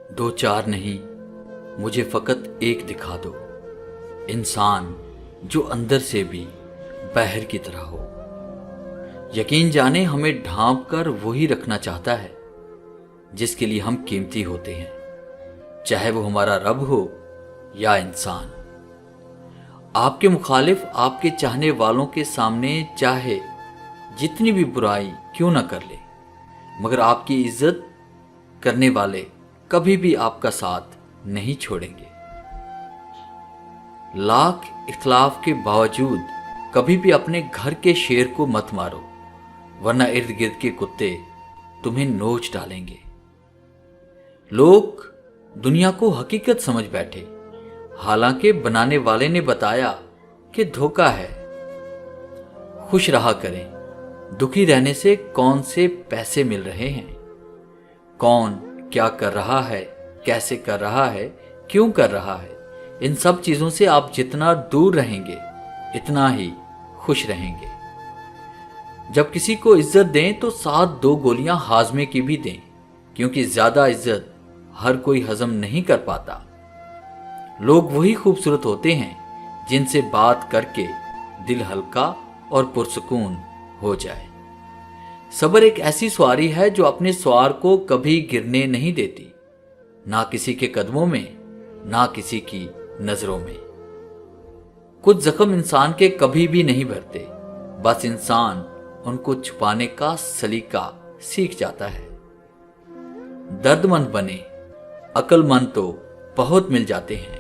दो चार नहीं, मुझे फकत एक दिखा दो, इंसान जो अंदर से भी बहर की तरह हो। यकीन जाने हमें ढांप कर वही रखना चाहता है जिसके लिए हम कीमती होते हैं, चाहे वो हमारा रब हो या इंसान। आपके मुखालिफ आपके चाहने वालों के सामने चाहे जितनी भी बुराई क्यों न कर ले, मगर आपकी इज्जत करने वाले कभी भी आपका साथ नहीं छोड़ेंगे। लाख इख्तलाफ के बावजूद कभी भी अपने घर के शेर को मत मारो, वरना इर्द गिर्द के कुत्ते तुम्हें नोच डालेंगे। लोग दुनिया को हकीकत समझ बैठे, हालांकि बनाने वाले ने बताया कि धोखा है। खुश रहा करें, दुखी रहने से कौन से पैसे मिल रहे हैं। कौन क्या कर रहा है, कैसे कर रहा है, क्यों कर रहा है, इन सब चीजों से आप जितना दूर रहेंगे इतना ही खुश रहेंगे। जब किसी को इज्जत दें तो साथ दो गोलियां हाजमे की भी दें, क्योंकि ज्यादा इज्जत हर कोई हजम नहीं कर पाता। लोग वही खूबसूरत होते हैं जिनसे बात करके दिल हल्का और पुरसुकून हो जाए। सब्र एक ऐसी सवारी है जो अपने सवार को कभी गिरने नहीं देती, ना किसी के कदमों में, ना किसी की नजरों में। कुछ जख्म इंसान के कभी भी नहीं भरते, बस इंसान उनको छुपाने का सलीका सीख जाता है। दर्दमंद बने, अक्लमंद तो बहुत मिल जाते हैं।